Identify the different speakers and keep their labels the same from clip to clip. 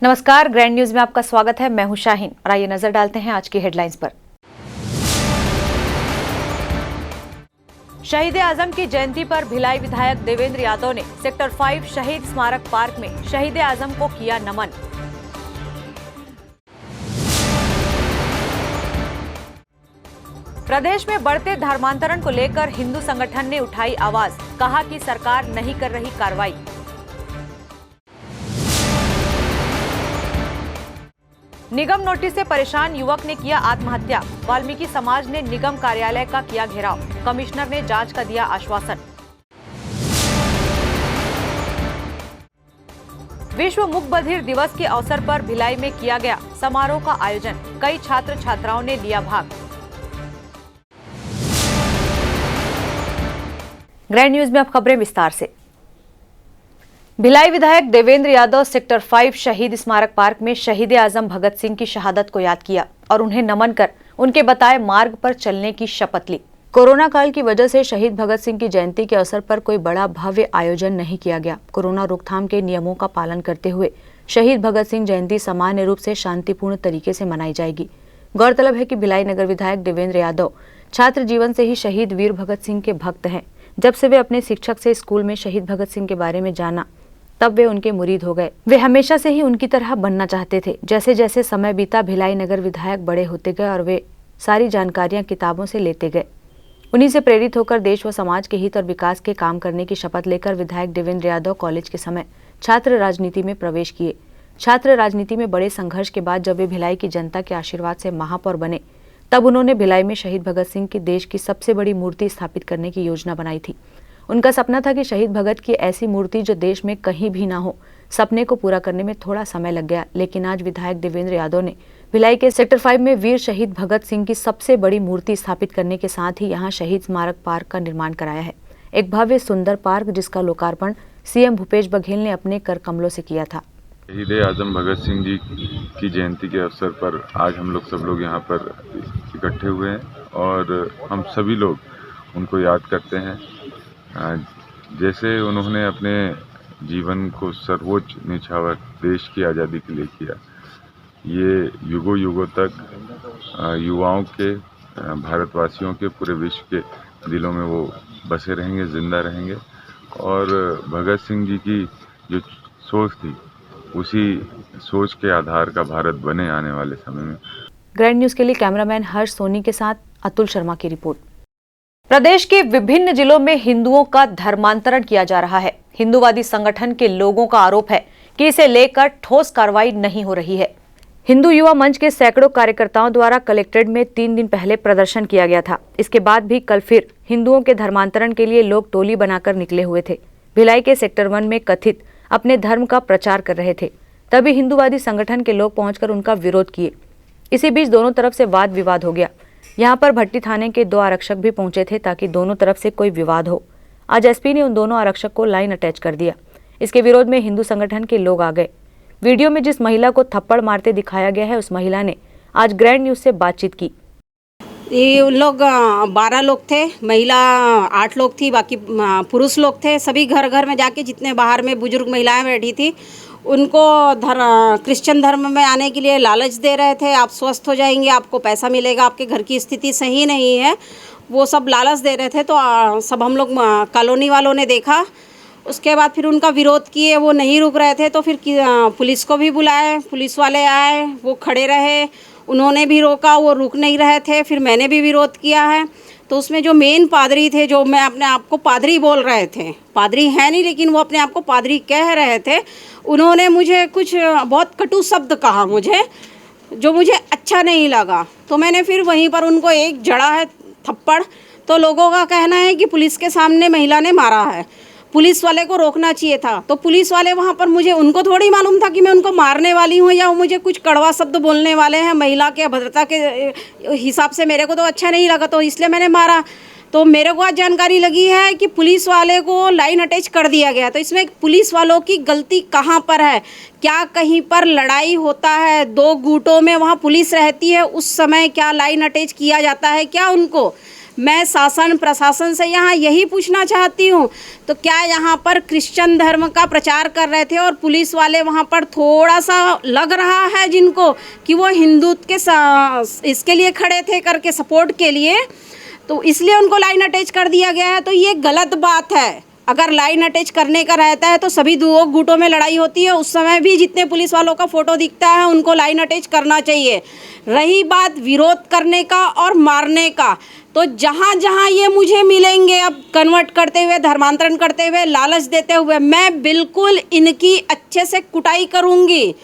Speaker 1: नमस्कार, grand news में आपका स्वागत है। मैं हूं शाहीन और आइए नजर डालते हैं आज की हेडलाइंस पर। शहीद आजम की जयंती पर भिलाई विधायक देवेंद्र यादव ने सेक्टर 5 शहीद स्मारक पार्क में शहीद आजम को किया नमन। प्रदेश में बढ़ते धर्मांतरण को लेकर हिंदू संगठन ने उठाई आवाज, कहा कि सरकार नहीं कर रही कार्रवाई। निगम नोटिस से परेशान युवक ने किया आत्महत्या। वाल्मीकि समाज ने निगम कार्यालय का किया घेराव। कमिश्नर ने जांच का दिया आश्वासन। विश्व मूक बधिर दिवस के अवसर पर भिलाई में किया गया समारोह का आयोजन। कई छात्र छात्राओं ने लिया भाग। ग्रैंड न्यूज में अब खबरें विस्तार से। भिलाई विधायक देवेंद्र यादव सेक्टर 5 शहीद स्मारक पार्क में शहीद आजम भगत सिंह की शहादत को याद किया और उन्हें नमन कर उनके बताए मार्ग पर चलने की शपथ ली। कोरोना काल की वजह से शहीद भगत सिंह की जयंती के अवसर पर कोई बड़ा भव्य आयोजन नहीं किया गया। कोरोना रोकथाम के नियमों का पालन करते हुए शहीद भगत सिंह जयंती सामान्य रूप से शांतिपूर्ण तरीके से मनाई जाएगी। गौरतलब है कि भिलाई नगर विधायक देवेंद्र यादव छात्र जीवन से ही शहीद वीर भगत सिंह के भक्त हैं। जब से वे अपने शिक्षक से स्कूल में शहीद भगत सिंह के बारे में जाना, तब वे उनके मुरीद हो गए। वे हमेशा से ही उनकी तरह बनना चाहते थे। जैसे जैसे समय बीता, भिलाई नगर विधायक बड़े होते गए और वे सारी जानकारियां किताबों से लेते गए। उन्हीं से प्रेरित होकर देश व समाज के हित और विकास के काम करने की शपथ लेकर विधायक देवेंद्र यादव कॉलेज के समय छात्र राजनीति में प्रवेश किए। छात्र राजनीति में बड़े संघर्ष के बाद जब वे भिलाई की जनता के आशीर्वाद से महापौर बने, तब उन्होंने भिलाई में शहीद भगत सिंह की देश की सबसे बड़ी मूर्ति स्थापित करने की योजना बनाई थी। उनका सपना था कि शहीद भगत की ऐसी मूर्ति जो देश में कहीं भी ना हो। सपने को पूरा करने में थोड़ा समय लग गया, लेकिन आज विधायक देवेंद्र यादव ने भिलाई के सेक्टर 5 में वीर शहीद भगत सिंह की सबसे बड़ी मूर्ति स्थापित करने के साथ ही यहाँ शहीद स्मारक पार्क का निर्माण कराया है। एक भव्य सुंदर पार्क जिसका लोकार्पण सीएम भूपेश बघेल ने अपने कर कमलों से किया था।
Speaker 2: शहीद आजम भगत सिंह जी की जयंती के अवसर पर आज हम लोग सब लोग यहाँ पर इकट्ठे हुए हैं और हम सभी लोग उनको याद करते हैं। जैसे उन्होंने अपने जीवन को सर्वोच्च न्यौछावर देश की आज़ादी के लिए किया, ये युगों युगों तक युवाओं के, भारतवासियों के, पूरे विश्व के दिलों में वो बसे रहेंगे, जिंदा रहेंगे। और भगत सिंह जी की जो सोच थी, उसी सोच के आधार का भारत बने आने वाले समय में।
Speaker 1: ग्रैंड न्यूज के लिए कैमरामैन हर्ष सोनी के साथ अतुल शर्मा की रिपोर्ट। प्रदेश के विभिन्न जिलों में हिंदुओं का धर्मांतरण किया जा रहा है। हिंदूवादी संगठन के लोगों का आरोप है कि इसे लेकर ठोस कार्रवाई नहीं हो रही है। हिंदू युवा मंच के सैकड़ों कार्यकर्ताओं द्वारा कलेक्ट्रेट में 3 दिन पहले प्रदर्शन किया गया था। इसके बाद भी कल फिर हिंदुओं के धर्मांतरण के लिए लोग टोली बनाकर निकले हुए थे। भिलाई के सेक्टर 1 में कथित अपने धर्म का प्रचार कर रहे थे। तभी हिंदूवादी संगठन के लोग पहुंचकर उनका विरोध किए। इसी बीच दोनों तरफ से वाद विवाद हो गया। यहाँ पर भट्टी थाने के 2 आरक्षक भी पहुंचे थे ताकि दोनों तरफ से कोई विवाद हो। आज एसपी ने उन दोनों आरक्षक को लाइन अटैच कर दिया। इसके विरोध में हिंदू संगठन के लोग आ गए। वीडियो में जिस महिला को थप्पड़ मारते दिखाया गया है, उस महिला ने आज ग्रैंड न्यूज से बातचीत की।
Speaker 3: ये लोग 12 लोग थे, महिला 8 लोग थी, बाकी पुरुष लोग थे। सभी घर घर में जाके जितने बाहर में बुजुर्ग महिलाएं बैठी थी, उनको क्रिश्चियन धर्म में आने के लिए लालच दे रहे थे। आप स्वस्थ हो जाएंगे, आपको पैसा मिलेगा, आपके घर की स्थिति सही नहीं है, वो सब लालच दे रहे थे। तो सब हम लोग कॉलोनी वालों ने देखा। उसके बाद फिर उनका विरोध किए, वो नहीं रुक रहे थे। तो फिर पुलिस को भी बुलाए, पुलिस वाले आए, वो खड़े रहे, उन्होंने भी रोका, वो रुक नहीं रहे थे। फिर मैंने भी विरोध किया है। तो उसमें जो मेन पादरी थे, जो मैं अपने आप को पादरी बोल रहे थे, पादरी है नहीं लेकिन वो अपने आप को पादरी कह रहे थे, उन्होंने मुझे कुछ बहुत कटु शब्द कहा मुझे, जो मुझे अच्छा नहीं लगा। तो मैंने फिर वहीं पर उनको एक जड़ा है थप्पड़। तो लोगों का कहना है कि पुलिस के सामने महिला ने मारा है, पुलिस वाले को रोकना चाहिए था। तो पुलिस वाले वहाँ पर, मुझे उनको थोड़ी मालूम था कि मैं उनको मारने वाली हूँ या वो मुझे कुछ कड़वा शब्द बोलने वाले हैं। महिला के भद्रता के हिसाब से मेरे को तो अच्छा नहीं लगा, तो इसलिए मैंने मारा। तो मेरे को आज जानकारी लगी है कि पुलिस वाले को लाइन अटैच कर दिया गया। तो इसमें पुलिस वालों की गलती कहाँ पर है? क्या कहीं पर लड़ाई होता है, 2 गुटों में वहाँ पुलिस रहती है, उस समय क्या लाइन अटैच किया जाता है क्या उनको? मैं शासन प्रशासन से यहाँ यही पूछना चाहती हूँ, तो क्या यहाँ पर क्रिश्चियन धर्म का प्रचार कर रहे थे और पुलिस वाले वहाँ पर थोड़ा सा लग रहा है जिनको कि वो हिंदुत्व के इसके लिए खड़े थे करके सपोर्ट के लिए, तो इसलिए उनको लाइन अटैच कर दिया गया है। तो ये गलत बात है। अगर लाइन अटैच करने का रहता है तो सभी दो गुटों में लड़ाई होती है, उस समय भी जितने पुलिस वालों का फ़ोटो दिखता है उनको लाइन अटैच करना चाहिए। रही बात विरोध करने का और मारने का, तो जहाँ जहाँ ये मुझे मिलेंगे अब कन्वर्ट करते हुए, धर्मांतरण करते हुए, लालच देते हुए, मैं बिल्कुल इनकी अच्छे से कुटाई करूँगी।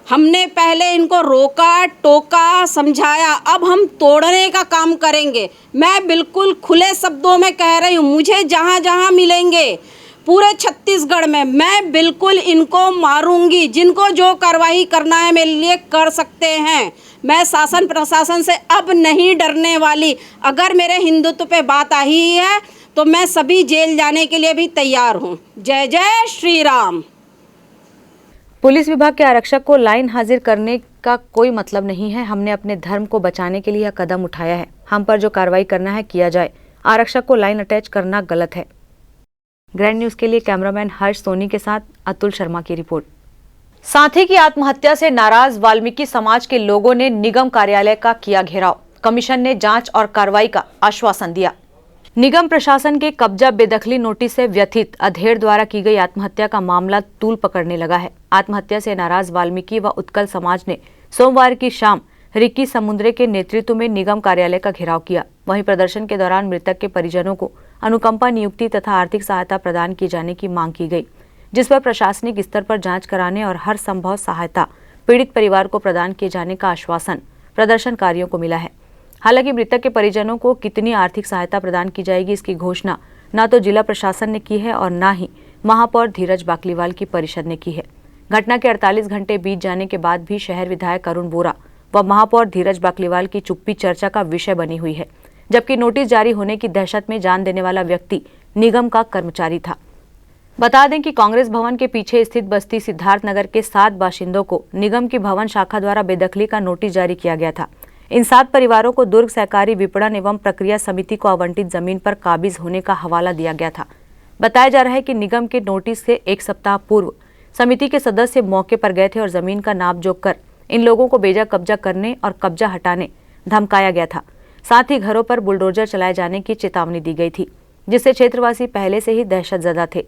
Speaker 3: हमने पहले इनको रोका, टोका, समझाया, अब हम तोड़ने का काम करेंगे। मैं बिल्कुल खुले शब्दों में कह रही हूँ, मुझे जहाँ जहाँ मिलेंगे पूरे छत्तीसगढ़ में मैं बिल्कुल इनको मारूंगी। जिनको जो कार्रवाई करना है मेरे लिए कर सकते हैं। मैं शासन प्रशासन से अब नहीं डरने वाली। अगर मेरे हिंदुत्व पे बात आई है तो मैं सभी जेल जाने के लिए भी तैयार हूँ। जय जय श्री राम।
Speaker 1: पुलिस विभाग के आरक्षक को लाइन हाजिर करने का कोई मतलब नहीं है। हमने अपने धर्म को बचाने के लिए यह कदम उठाया है। हम पर जो कार्रवाई करना है किया जाए। आरक्षक को लाइन अटैच करना गलत है। ग्रैंड न्यूज के लिए कैमरामैन हर्ष सोनी के साथ अतुल शर्मा की रिपोर्ट। साथी की आत्महत्या से नाराज वाल्मीकि समाज के लोगों ने निगम कार्यालय का किया घेराव। कमीशन ने जांच और कार्रवाई का आश्वासन दिया। निगम प्रशासन के कब्जा बेदखली नोटिस से व्यथित अधेड़ द्वारा की गई आत्महत्या का मामला तूल पकड़ने लगा है। आत्महत्या से नाराज वाल्मीकि व उत्कल समाज ने सोमवार की शाम रिक्की समुद्रे के नेतृत्व में निगम कार्यालय का घेराव किया। वहीं प्रदर्शन के दौरान मृतक के परिजनों को अनुकंपा नियुक्ति तथा आर्थिक सहायता प्रदान किए जाने की मांग की गई, जिस पर प्रशासनिक स्तर पर जांच कराने और हर संभव सहायता पीड़ित परिवार को प्रदान किए जाने का आश्वासन प्रदर्शनकारियों को मिला है। हालांकि मृतक के परिजनों को कितनी आर्थिक सहायता प्रदान की जाएगी इसकी घोषणा न तो जिला प्रशासन ने की है और न ही महापौर धीरज बाकलीवाल की परिषद ने की है। घटना के 48 घंटे बीत जाने के बाद भी शहर विधायक अरुण बोरा व महापौर धीरज बाकलीवाल की चुप्पी चर्चा का विषय बनी हुई है, जबकि नोटिस जारी होने की दहशत में जान देने वाला व्यक्ति निगम का कर्मचारी था। बता दें कि कांग्रेस भवन के पीछे स्थित बस्ती सिद्धार्थनगर के 7 बाशिंदों को निगम की भवन शाखा द्वारा बेदखली का नोटिस जारी किया गया था। इन 7 परिवारों को दुर्ग सहकारी विपणन एवं प्रक्रिया समिति को आवंटित जमीन पर काबिज होने का हवाला दिया गया था। बताया जा रहा है कि निगम के नोटिस से 1 सप्ताह पूर्व समिति के सदस्य मौके पर गए थे और जमीन का नाप जोख कर इन लोगों को बेजा कब्जा करने और कब्जा हटाने धमकाया गया था। साथ ही घरों पर बुलडोजर चलाए जाने की चेतावनी दी गई थी, जिससे क्षेत्रवासी पहले से ही दहशतजदा थे।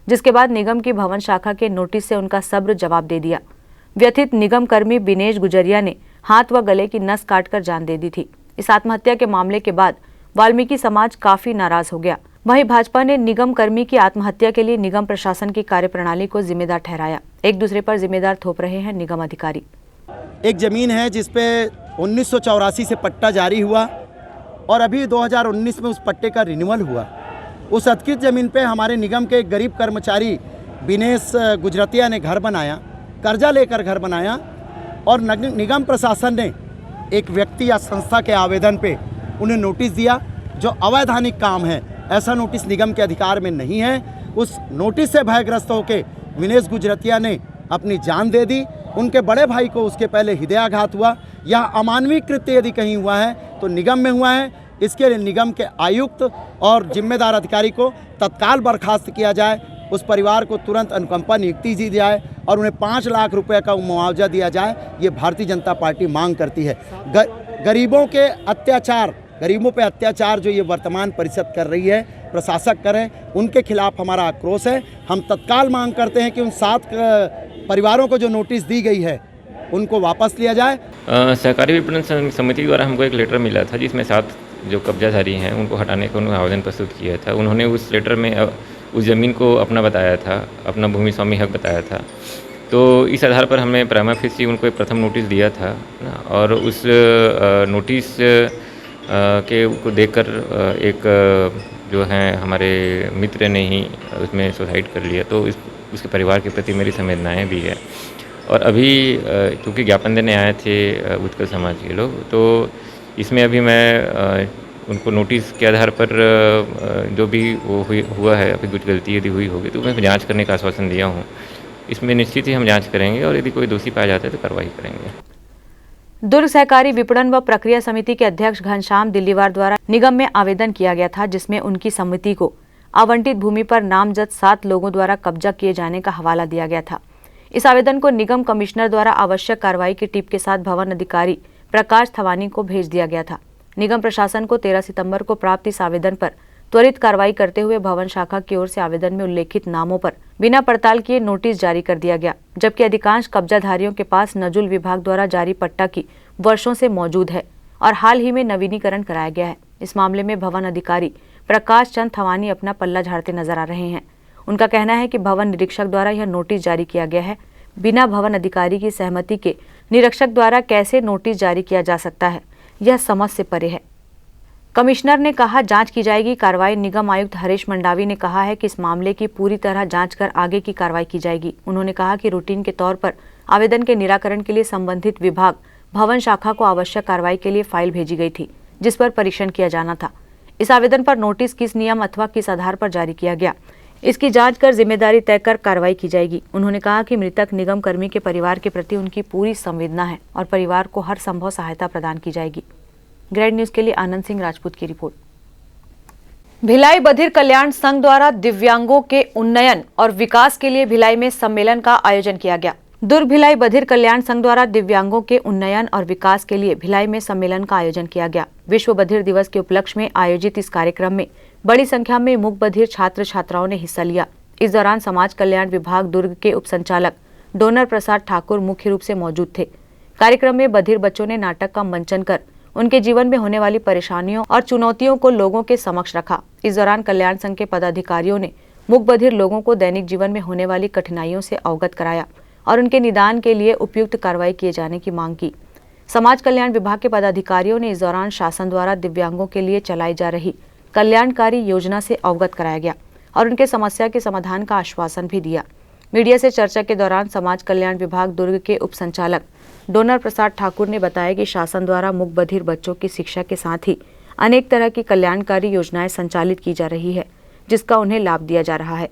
Speaker 1: जिसके बाद निगम की भवन शाखा के नोटिस से उनका सब्र जवाब दे दिया। व्यथित निगम कर्मी बिनेश गुजरिया ने हाथ व गले की नस काटकर जान दे दी थी। इस आत्महत्या के मामले के बाद वाल्मीकि समाज काफी नाराज हो गया। वहीं भाजपा ने निगम कर्मी की आत्महत्या के लिए निगम प्रशासन की कार्यप्रणाली को जिम्मेदार ठहराया। एक दूसरे पर जिम्मेदार थोप रहे हैं निगम अधिकारी।
Speaker 4: एक ज़मीन है जिसपे 1984 से पट्टा जारी हुआ और अभी 2019 में उस पट्टे का रिन्यूअल हुआ। उस अधिकृत ज़मीन पे हमारे निगम के एक गरीब कर्मचारी बिनेश गुजरतिया ने घर बनाया, कर्जा लेकर घर बनाया और निगम प्रशासन ने एक व्यक्ति या संस्था के आवेदन पे उन्हें नोटिस दिया, जो अवैधानिक काम है। ऐसा नोटिस निगम के अधिकार में नहीं है। उस नोटिस से भयग्रस्त होकर बिनेश गुजरतिया ने अपनी जान दे दी। उनके बड़े भाई को उसके पहले हृदयाघात हुआ। यह अमानवीय कृत्य यदि कहीं हुआ है तो निगम में हुआ है। इसके लिए निगम के आयुक्त और जिम्मेदार अधिकारी को तत्काल बर्खास्त किया जाए। उस परिवार को तुरंत अनुकंपा नियुक्ति दी जाए और उन्हें 5 लाख रुपए का मुआवजा दिया जाए। ये भारतीय जनता पार्टी मांग करती है। गरीबों के अत्याचार, गरीबों पे अत्याचार जो ये वर्तमान परिषद कर रही है, प्रशासक करें, उनके खिलाफ हमारा आक्रोश है। हम तत्काल मांग करते हैं कि उन 7 परिवारों को जो नोटिस दी गई है उनको वापस लिया जाए।
Speaker 5: सहकारी विपणन समिति द्वारा हमको एक लेटर मिला था जिसमें 7 जो कब्जाधारी हैं उनको हटाने का उन्होंने आवेदन प्रस्तुत किया था। उन्होंने उस लेटर में उस ज़मीन को अपना बताया था, अपना भूमि स्वामी हक बताया था। तो इस आधार पर हमने प्राइमा फेसी उनको एक प्रथम नोटिस दिया था और उस नोटिस के को देखकर एक जो है हमारे मित्र ने ही उसमें सुसाइड कर लिया। तो उसके परिवार के प्रति मेरी संवेदनाएं भी है। और अभी क्योंकि ज्ञापन देने आए थे उत्कल समाज के लोग, तो इसमें अभी मैं उनको नोटिस के आधार पर जो भी वो हुआ है, अभी कुछ गलती यदि हुई होगी तो मैं जांच करने का आश्वासन दिया हूँ। इसमें निश्चित ही हम जांच करेंगे और यदि कोई दोषी पाया जाता है तो कार्रवाई करेंगे।
Speaker 1: दुर्ग सहकारी विपणन व प्रक्रिया समिति के अध्यक्ष घनश्याम दिल्लीवार द्वारा निगम में आवेदन किया गया था, जिसमें उनकी समिति को आवंटित भूमि पर नामजद 7 लोगों द्वारा कब्जा किए जाने का हवाला दिया गया था। इस आवेदन को निगम कमिश्नर द्वारा आवश्यक कार्रवाई की टिप के साथ भवन अधिकारी प्रकाश थवानी को भेज दिया गया था। निगम प्रशासन को 13 सितंबर को प्राप्त इस आवेदन पर त्वरित कार्रवाई करते हुए भवन शाखा की ओर से आवेदन में उल्लेखित नामों पर बिना पड़ताल किए नोटिस जारी कर दिया गया, जबकि अधिकांश कब्जाधारियों के पास नजुल विभाग द्वारा जारी पट्टा की वर्षों से मौजूद है और हाल ही में नवीनीकरण कराया गया है। इस मामले में भवन अधिकारी प्रकाश चंद थवानी अपना पल्ला झाड़ते नजर आ रहे हैं। उनका कहना है कि भवन निरीक्षक द्वारा यह नोटिस जारी किया गया है। बिना भवन अधिकारी की सहमति के निरीक्षक द्वारा कैसे नोटिस जारी किया जा सकता है, यह समझ से परे है। कमिश्नर ने कहा जांच की जाएगी कार्रवाई। निगम आयुक्त हरीश मंडावी ने कहा है कि इस मामले की पूरी तरह जांच कर आगे की कार्रवाई की जाएगी। उन्होंने कहा कि रूटीन के तौर पर आवेदन के निराकरण के लिए संबंधित विभाग भवन शाखा को आवश्यक कार्रवाई के लिए फाइल भेजी गई थी, जिस पर परीक्षण किया जाना था। इस आवेदन पर नोटिस किस नियम अथवा किस आधार पर जारी किया गया, इसकी जांच कर जिम्मेदारी तय कर कार्रवाई की जाएगी। उन्होंने कहा कि मृतक निगम कर्मी के परिवार के प्रति उनकी पूरी संवेदना है और परिवार को हर संभव सहायता प्रदान की जाएगी। ग्रेड न्यूज के लिए आनंद सिंह राजपूत की रिपोर्ट। भिलाई बधिर कल्याण संघ द्वारा दिव्यांगों के उन्नयन और विकास के लिए भिलाई में सम्मेलन का आयोजन किया गया। दुर्ग भिलाई बधिर कल्याण संघ द्वारा दिव्यांगों के उन्नयन और विकास के लिए भिलाई में सम्मेलन का आयोजन किया गया। विश्व बधिर दिवस के उपलक्ष्य में आयोजित इस कार्यक्रम में बड़ी संख्या में मूक बधिर छात्र छात्राओं ने हिस्सा लिया। इस दौरान समाज कल्याण विभाग दुर्ग के उप संचालक डोनर प्रसाद ठाकुर मुख्य रूप से मौजूद थे। कार्यक्रम में बधिर बच्चों ने नाटक का मंचन कर उनके जीवन में होने वाली परेशानियों और चुनौतियों को लोगों के समक्ष रखा। इस दौरान कल्याण संघ के पदाधिकारियों ने मूक बधिर लोगों को दैनिक जीवन में होने वाली कठिनाइयों से अवगत कराया और उनके निदान के लिए उपयुक्त कार्रवाई किए जाने की मांग की। समाज कल्याण विभाग के पदाधिकारियों ने इस दौरान शासन द्वारा दिव्यांगों के लिए चलाई जा रही कल्याणकारी योजना से अवगत कराया गया और उनके समस्या के समाधान का आश्वासन भी दिया। मीडिया से चर्चा के दौरान समाज कल्याण विभाग दुर्ग के उप संचालक डोनर प्रसाद ठाकुर ने बताया कि शासन द्वारा मूक बधिर बच्चों की शिक्षा के साथ ही अनेक तरह की कल्याणकारी योजनाएं संचालित की जा रही है, जिसका उन्हें लाभ दिया जा रहा है।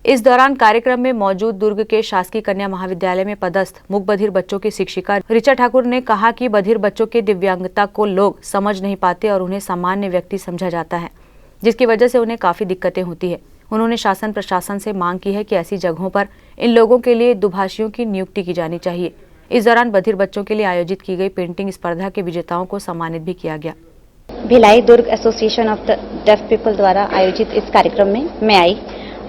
Speaker 1: इस दौरान कार्यक्रम में मौजूद दुर्ग के शासकीय कन्या महाविद्यालय में पदस्थ मूक बधिर बच्चों की शिक्षिका ऋचा ठाकुर ने कहा कि बधिर बच्चों के दिव्यांगता को लोग समझ नहीं पाते और उन्हें सामान्य व्यक्ति समझा जाता है, जिसकी वजह से उन्हें काफी दिक्कतें होती है। उन्होंने शासन प्रशासन से मांग की है कि ऐसी जगहों पर इन लोगों के लिए दुभाषियों की नियुक्ति की जानी चाहिए। इस दौरान बधिर बच्चों के लिए आयोजित की गई पेंटिंग स्पर्धा के विजेताओं को सम्मानित भी किया गया।
Speaker 6: Bhilai Durg association of the deaf people द्वारा आयोजित इस कार्यक्रम में मैं आई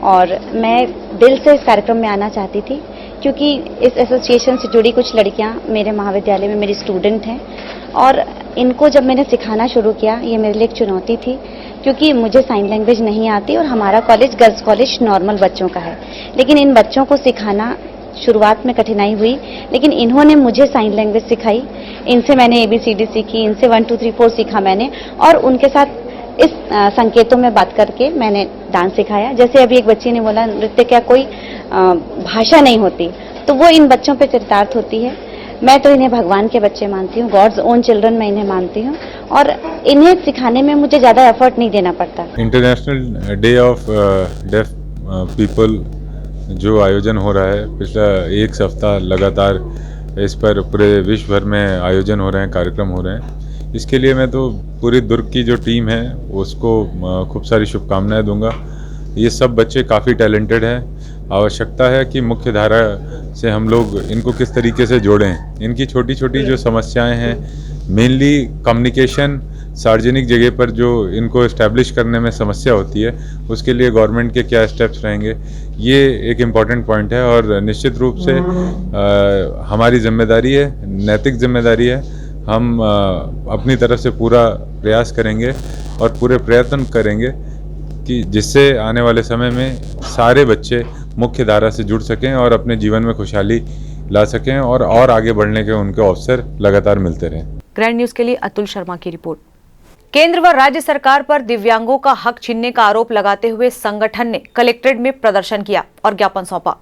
Speaker 6: और मैं दिल से इस कार्यक्रम में आना चाहती थी, क्योंकि इस एसोसिएशन से जुड़ी कुछ लड़कियां मेरे महाविद्यालय में मेरी स्टूडेंट हैं और इनको जब मैंने सिखाना शुरू किया, ये मेरे लिए एक चुनौती थी, क्योंकि मुझे साइन लैंग्वेज नहीं आती और हमारा कॉलेज गर्ल्स कॉलेज नॉर्मल बच्चों का है। लेकिन इन बच्चों को सिखाना शुरुआत में कठिनाई हुई, लेकिन इन्होंने मुझे साइन लैंग्वेज सिखाई। इनसे मैंने ABCD सीखी, इनसे 1 2 3 4 सीखा मैंने, और उनके साथ इस संकेतों में बात करके मैंने डांस सिखाया। जैसे अभी एक बच्ची ने बोला नृत्य क्या कोई भाषा नहीं होती, तो वो इन बच्चों पे चरितार्थ होती है। मैं तो इन्हें भगवान के बच्चे मानती हूँ, गॉड्स ओन चिल्ड्रन मैं इन्हें मानती हूँ, और इन्हें सिखाने में मुझे ज़्यादा एफर्ट नहीं देना पड़ता।
Speaker 2: International day of deaf people जो आयोजन हो रहा है, पिछला एक सप्ताह लगातार इस पर पूरे विश्व भर में आयोजन हो रहे हैं, कार्यक्रम हो रहे हैं। इसके लिए मैं तो पूरी दुर्ग की जो टीम है उसको खूब सारी शुभकामनाएं दूंगा। ये सब बच्चे काफ़ी टैलेंटेड हैं। आवश्यकता है कि मुख्य धारा से हम लोग इनको किस तरीके से जोड़ें। इनकी छोटी छोटी जो समस्याएं हैं, मेनली कम्युनिकेशन, सार्वजनिक जगह पर जो इनको इस्टेब्लिश करने में समस्या होती है, उसके लिए गवर्नमेंट के क्या स्टेप्स रहेंगे, ये एक इम्पॉर्टेंट पॉइंट है। और निश्चित रूप से हमारी जिम्मेदारी है, नैतिक जिम्मेदारी है। हम अपनी तरफ से पूरा प्रयास करेंगे और पूरे प्रयत्न करेंगे कि जिससे आने वाले समय में सारे बच्चे मुख्य धारा से जुड़ सकें और अपने जीवन में खुशहाली ला सकें और आगे बढ़ने के उनको अवसर लगातार मिलते रहें।
Speaker 1: ग्रैंड न्यूज के लिए अतुल शर्मा की रिपोर्ट। केंद्र व राज्य सरकार पर दिव्यांगों का हक छीनने का आरोप लगाते हुए संगठन ने कलेक्ट्रेट में प्रदर्शन किया और ज्ञापन सौंपा।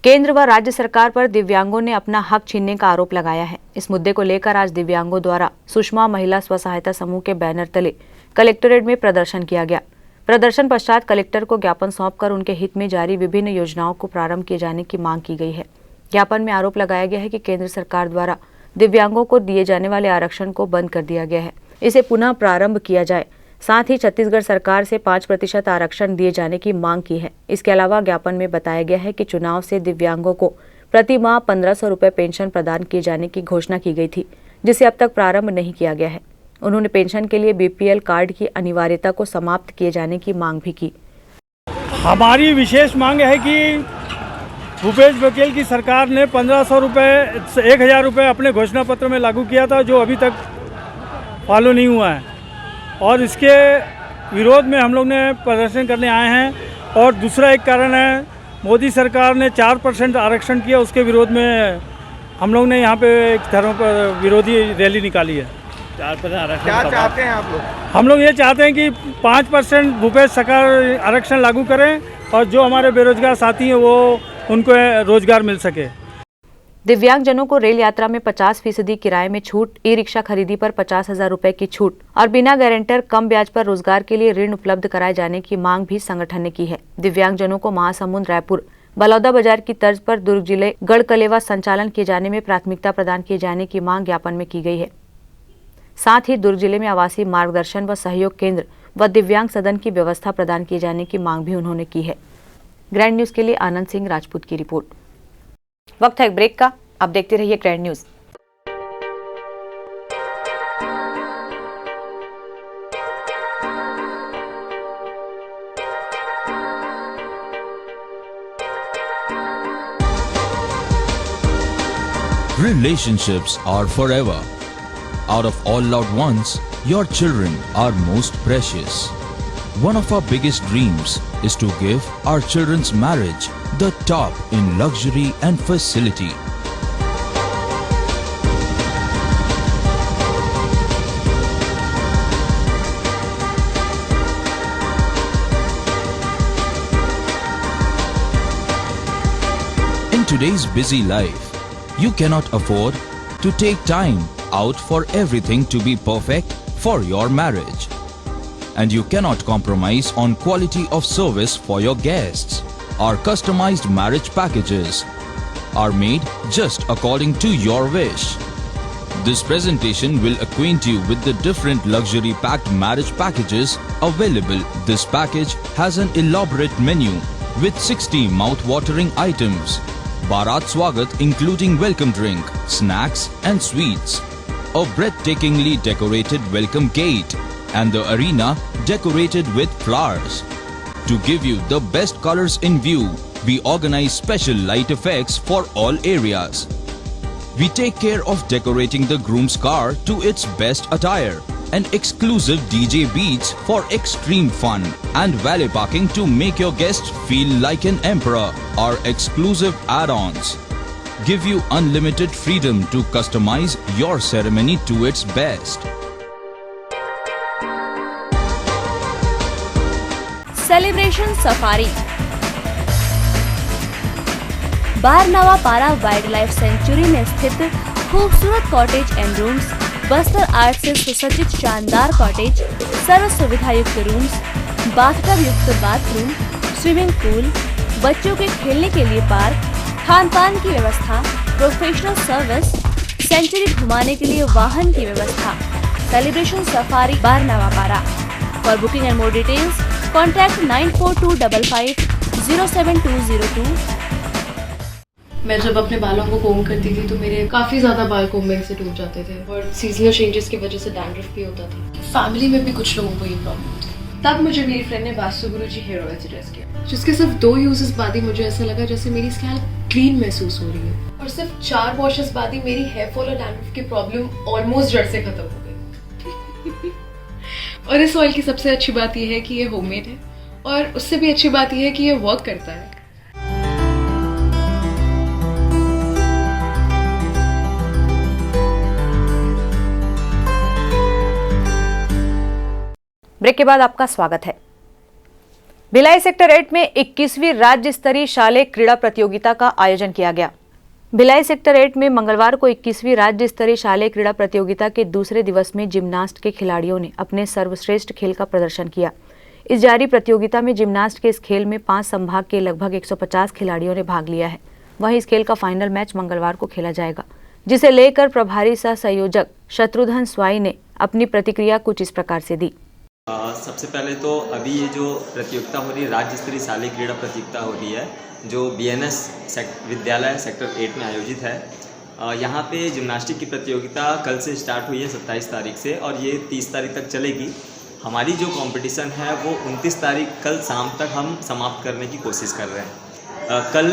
Speaker 1: केंद्र व राज्य सरकार पर दिव्यांगों ने अपना हक छीनने का आरोप लगाया है। इस मुद्दे को लेकर आज दिव्यांगों द्वारा सुषमा महिला स्व सहायता समूह के बैनर तले कलेक्ट्रेट में प्रदर्शन किया गया। प्रदर्शन पश्चात कलेक्टर को ज्ञापन सौंपकर उनके हित में जारी विभिन्न योजनाओं को प्रारंभ किए जाने की मांग की गई है। ज्ञापन में आरोप लगाया गया है कि केंद्र सरकार द्वारा दिव्यांगों को दिए जाने वाले आरक्षण को बंद कर दिया गया है। इसे पुनः प्रारंभ किया जाए। साथ ही छत्तीसगढ़ सरकार से 5% आरक्षण दिए जाने की मांग की है। इसके अलावा ज्ञापन में बताया गया है कि चुनाव से दिव्यांगों को प्रति माह 1500 रुपये पेंशन प्रदान किए जाने की घोषणा की गई थी, जिसे अब तक प्रारंभ नहीं किया गया है। उन्होंने पेंशन के लिए बीपीएल कार्ड की अनिवार्यता को समाप्त किए जाने की मांग भी की।
Speaker 7: हमारी विशेष मांग है कि भूपेश बघेल की सरकार ने 1500 रुपये 1000 रुपये अपने घोषणा पत्र में लागू किया था, जो अभी तक फॉलो नहीं हुआ है, और इसके विरोध में हम लोग ने प्रदर्शन करने आए हैं। और दूसरा एक कारण है, मोदी सरकार ने 4% आरक्षण किया, उसके विरोध में हम लोग ने यहाँ पे एक धर्म पर विरोधी रैली निकाली है। 4% आरक्षण क्या चाहते हैं आप लोग? हम लोग ये चाहते हैं कि 5% भूपेश सरकार आरक्षण लागू करें और जो हमारे बेरोजगार साथी हैं वो उनको रोजगार मिल सके।
Speaker 1: दिव्यांगजनों को रेल यात्रा में 50% किराए में छूट, ई रिक्शा खरीदी पर 50,000 रुपए की छूट और बिना गारंटर कम ब्याज पर रोजगार के लिए ऋण उपलब्ध कराए जाने की मांग भी संगठन ने की है। दिव्यांगजनों को महासमुंद, रायपुर, बलौदा बाजार की तर्ज पर दुर्ग जिले गढ़कलेवा संचालन किए जाने में प्राथमिकता प्रदान किए जाने की मांग ज्ञापन में की गई है। साथ ही दुर्ग जिले में आवासीय मार्गदर्शन व सहयोग केंद्र व दिव्यांग सदन की व्यवस्था प्रदान किए जाने की मांग भी उन्होंने की है। ग्रैंड न्यूज के लिए आनंद सिंह राजपूत की रिपोर्ट। वक्त है एक ब्रेक का, आप देखते रहिए grand news.
Speaker 8: Relationships are forever. Out of all loved ones, your children are most precious. One of our biggest dreams is to give our children's marriage the top in luxury and facility. In today's busy life, you cannot afford to take time out for everything to be perfect for your marriage. And you cannot compromise on quality of service for your guests. Our customized marriage packages are made just according to your wish. This presentation will acquaint you with the different luxury packed marriage packages available. This package has an elaborate menu with 60 mouth-watering items. Bharat Swagat including welcome drink, snacks and sweets. A breathtakingly decorated welcome gate and the arena decorated with flowers. To give you the best colors in view, we organize special light effects for all areas. We take care of decorating the groom's car to its best attire and exclusive DJ beats for extreme fun and valet parking to make your guests feel like an emperor. Our exclusive add-ons give you unlimited freedom to customize your ceremony to its best.
Speaker 9: Celebration safari Barnawapara wildlife sanctuary में स्थित खूबसूरत cottage and rooms, Bastar art से सुसज्जित शानदार cottage, सर्व सुविधा युक्त rooms, bathtub युक्त बाथरूम, स्विमिंग पूल, बच्चों के खेलने के लिए पार्क, खान पान की व्यवस्था, प्रोफेशनल सर्विस, सेंचुरी घुमाने के लिए वाहन की व्यवस्था। सेलिब्रेशन सफारी बारनावा पारा। For booking and more details contact 9422550702।
Speaker 10: मैं जब अपने बालों को कोम करती थी तो मेरे काफ़ी ज़्यादा बाल कोम्बिंग से टूट जाते थे और सीजनल चेंजेस की वजह से डैंड्रफ भी होता था। फैमिली में भी कुछ लोगों को ये प्रॉब्लम थी। तब मुझे मेरी फ्रेंड ने वास्तु गुरुजी हेयर ऑयल सजेस्ट किया, जिसके सिर्फ 2 यूजेस बाद ही मुझे ऐसा लगा जैसे मेरी स्कैल्प क्लीन महसूस हो रही है और सिर्फ 4 वॉशेस बाद ही मेरी हेयर फॉल और डैंड्रफ की प्रॉब्लम ऑलमोस्ट जड़ से खत्म हो गई। और इस ऑयल की सबसे अच्छी बात यह है कि ये होममेड है और उससे भी अच्छी बात यह है कि ये वर्क करता है।
Speaker 1: ब्रेक के बाद आपका स्वागत है। भिलाई सेक्टर 8 में 21वीं राज्य स्तरीय शालेय क्रीड़ा प्रतियोगिता का आयोजन किया गया। भिलाई सेक्टर 8 में मंगलवार को 21वीं राज्य स्तरीय शालेय क्रीड़ा प्रतियोगिता के दूसरे दिवस में जिम्नास्ट के खिलाड़ियों ने अपने सर्वश्रेष्ठ खेल का प्रदर्शन किया। इस जारी प्रतियोगिता में जिम्नास्ट के इस खेल में 5 संभाग के लगभग 150 खिलाड़ियों ने भाग लिया है। वहीं इस खेल का फाइनल मैच मंगलवार को खेला जाएगा, जिसे लेकर प्रभारी सह संयोजक शत्रुघ्न स्वाई ने अपनी प्रतिक्रिया कुछ इस प्रकार से दी।
Speaker 11: सबसे पहले तो अभी ये जो प्रतियोगिता हो रही है, राज्य स्तरीय शालेय क्रीड़ा प्रतियोगिता हो रही है, जो BNS विद्यालय सेक्टर 8 में आयोजित है। यहाँ पे जिम्नास्टिक की प्रतियोगिता कल से स्टार्ट हुई है 27 तारीख से और ये 30 तारीख तक चलेगी। हमारी जो कंपटीशन है वो 29 तारीख कल शाम तक हम समाप्त करने की कोशिश कर रहे हैं। कल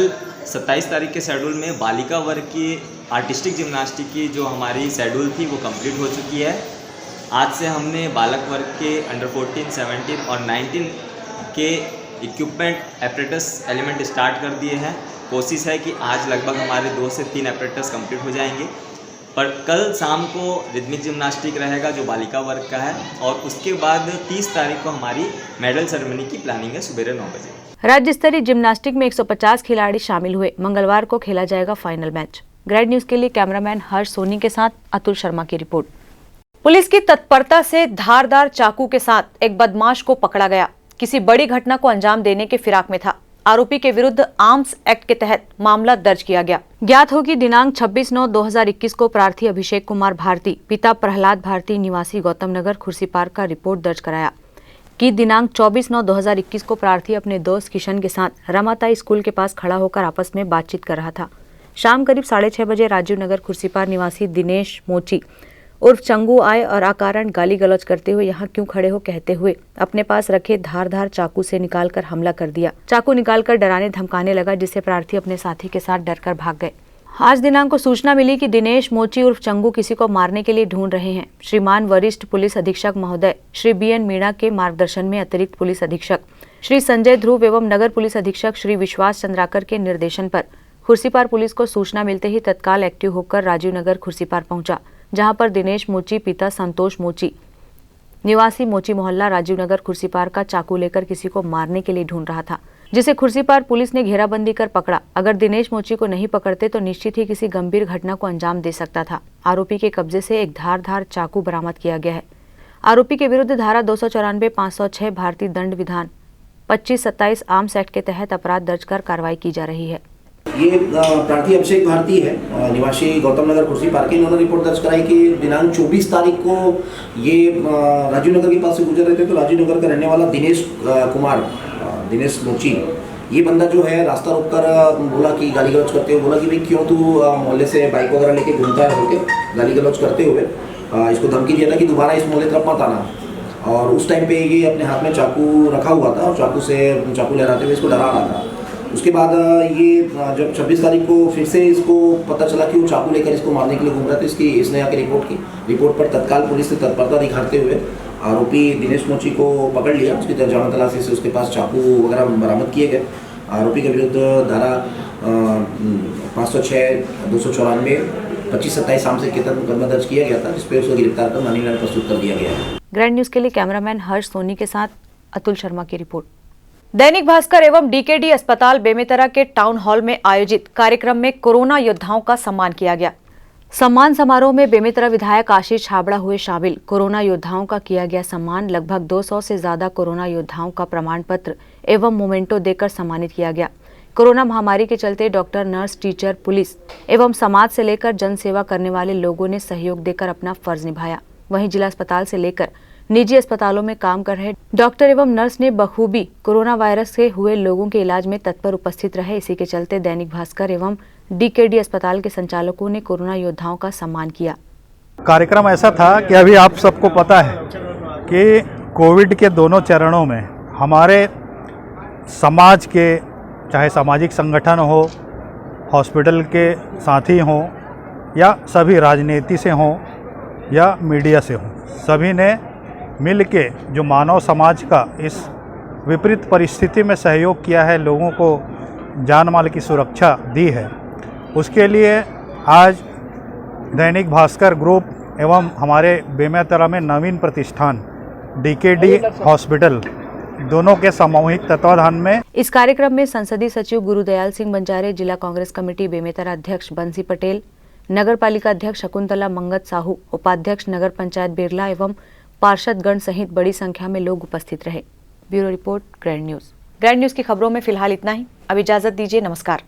Speaker 11: 27 तारीख के शेड्यूल में बालिका वर्ग की आर्टिस्टिक जिम्नास्टिक की जो हमारी शेड्यूल थी वो कंप्लीट हो चुकी है। आज से हमने बालक वर्ग के अंडर 14, 17 और 19 के इक्विपमेंट एपरेटस एलिमेंट स्टार्ट कर दिए हैं। कोशिश है कि आज लगभग हमारे 2 से 3 एपरेटस कंप्लीट हो जाएंगे, पर कल शाम को रिदमिक जिम्नास्टिक रहेगा जो बालिका वर्ग का है और उसके बाद 30 तारीख को हमारी मेडल सेरेमनी की प्लानिंग है सुबह 9 बजे।
Speaker 1: राज्य स्तरीय जिम्नास्टिक में 150 खिलाड़ी शामिल हुए। मंगलवार को खेला जाएगा फाइनल मैच। ग्रैंड न्यूज के लिए कैमरामैन हर्ष सोनी के साथ अतुल शर्मा की रिपोर्ट। पुलिस की तत्परता से धारदार चाकू के साथ एक बदमाश को पकड़ा गया। किसी बड़ी घटना को अंजाम देने के फिराक में था। आरोपी के विरुद्ध आर्म्स एक्ट के तहत मामला दर्ज किया गया। ज्ञात हो कि दिनांक 26/9/2021 को प्रार्थी अभिषेक कुमार भारती पिता प्रहलाद भारती निवासी गौतम नगर खुर्सी पार्क का रिपोर्ट दर्ज कराया कि दिनांक 24/9/2021 को प्रार्थी अपने दोस्त किशन के साथ रमाताई स्कूल के पास खड़ा होकर आपस में बातचीत कर रहा था। शाम करीब 6:30 बजे राजीव नगर खुर्सी पार्क निवासी दिनेश मोची उर्फ चंगू आए और अकारण गाली गलौज करते हुए यहाँ क्यों खड़े हो कहते हुए अपने पास रखे धारदार चाकू से निकालकर हमला कर दिया। चाकू निकालकर डराने धमकाने लगा, जिससे प्रार्थी अपने साथी के साथ डरकर भाग गए। आज दिनांक को सूचना मिली कि दिनेश मोची उर्फ चंगू किसी को मारने के लिए ढूंढ रहे हैं। श्रीमान वरिष्ठ पुलिस अधीक्षक महोदय श्री BN मीणा के मार्गदर्शन में अतिरिक्त पुलिस अधीक्षक श्री संजय ध्रुव एवं नगर पुलिस अधीक्षक श्री विश्वास चंद्राकर के निर्देशन पर खुर्सीपार पुलिस को सूचना मिलते ही तत्काल एक्टिव होकर राजीव नगर खुर्सीपार पहुंचा, जहां पर दिनेश मोची पिता संतोष मोची निवासी मोची मोहल्ला राजीव नगर खुर्सीपार का चाकू लेकर किसी को मारने के लिए ढूंढ रहा था, जिसे खुर्सीपार पुलिस ने घेराबंदी कर पकड़ा। अगर दिनेश मोची को नहीं पकड़ते तो निश्चित ही किसी गंभीर घटना को अंजाम दे सकता था। आरोपी के कब्जे से एक धारदार चाकू बरामद किया गया है। आरोपी के विरुद्ध धारा 294, 506 भारतीय दंड विधान 2527 आर्म्स एक्ट के तहत अपराध दर्ज कर कार्रवाई की जा रही है।
Speaker 12: ये प्रार्थी अभिषेक भारती है, निवासी गौतम नगर खुर्सी पार्क। इन्होंने रिपोर्ट दर्ज कराई कि दिनांक 24 तारीख को ये राजीव नगर के पास से गुजर रहे थे, तो राजीव नगर का रहने वाला दिनेश मोची, ये बंदा जो है रास्ता रोककर बोला कि गाली गलौज करते हुए बोला कि भाई क्यों तू मोहल्ले से बाइक वगैरह लेके घूमता है बोल के गाली गलौज करते हुए इसको धमकी दिया था कि दोबारा इस मोहल्ले तरफ मत आना। और उस टाइम पे ये अपने हाथ में चाकू रखा हुआ था और चाकू लहराते हुए इसको डरा रहा था। उसके बाद ये जब 26 तारीख को फिर से इसको पता चला कि वो चाकू लेकर इसको मारने के लिए घूम रहा था, इसने आके रिपोर्ट की। रिपोर्ट पर तत्काल पुलिस ने तत्परता दिखाते हुए आरोपी दिनेश मोची को पकड़ लिया। उसकी जामा तलाशी से उसके पास चाकू वगैरह बरामद किए गए। आरोपी के विरुद्ध धारा 506, 294, 2527 आर्म्स एक्ट के तहत मुकदमा दर्ज किया गया था, जिसपे उसको गिरफ्तार कर मानी लैंड प्रस्तुत कर दिया गया है।
Speaker 1: ग्रैंड न्यूज के लिए कैमरामैन हर्ष सोनी के साथ अतुल शर्मा की रिपोर्ट। दैनिक भास्कर एवं DKD अस्पताल बेमेतरा के टाउन हॉल में आयोजित कार्यक्रम में कोरोना योद्धाओं का सम्मान किया गया। सम्मान समारोह में बेमेतरा विधायक आशीष छाबड़ा हुए शामिल। कोरोना योद्धाओं का किया गया सम्मान। लगभग 200 से ज्यादा कोरोना योद्धाओं का प्रमाण पत्र एवं मोमेंटो देकर सम्मानित किया गया। कोरोना महामारी के चलते डॉक्टर, नर्स, टीचर, पुलिस एवं समाज से लेकर जन सेवा करने वाले लोगों ने सहयोग देकर अपना फर्ज निभाया। वहीं जिला अस्पताल से लेकर निजी अस्पतालों में काम कर रहे डॉक्टर एवं नर्स ने बखूबी कोरोना वायरस से हुए लोगों के इलाज में तत्पर उपस्थित रहे। इसी के चलते दैनिक भास्कर एवं DKD अस्पताल के संचालकों ने कोरोना योद्धाओं का सम्मान किया।
Speaker 7: कार्यक्रम ऐसा था कि अभी आप सबको पता है कि कोविड के दोनों चरणों में हमारे समाज के, चाहे सामाजिक संगठन हो, हॉस्पिटल के साथी हों या सभी राजनीति से हों या मीडिया से हों, सभी ने मिल के जो मानव समाज का इस विपरीत परिस्थिति में सहयोग किया है, लोगों को जान माल की सुरक्षा दी है, उसके लिए आज दैनिक भास्कर ग्रुप एवं हमारे बेमेतरा में नवीन प्रतिष्ठान DKD हॉस्पिटल दोनों के सामूहिक तत्वाधान में
Speaker 1: इस कार्यक्रम में संसदीय सचिव गुरुदयाल सिंह बंजारे, जिला कांग्रेस कमेटी बेमेतरा अध्यक्ष बंसी पटेल, नगर पालिका अध्यक्ष शकुंतला मंगत साहू, उपाध्यक्ष नगर पंचायत बिरला एवं पार्षदगण सहित बड़ी संख्या में लोग उपस्थित रहे। Bureau report, grand news. Grand news की खबरों में फिलहाल इतना ही। अब इजाजत दीजिए। नमस्कार।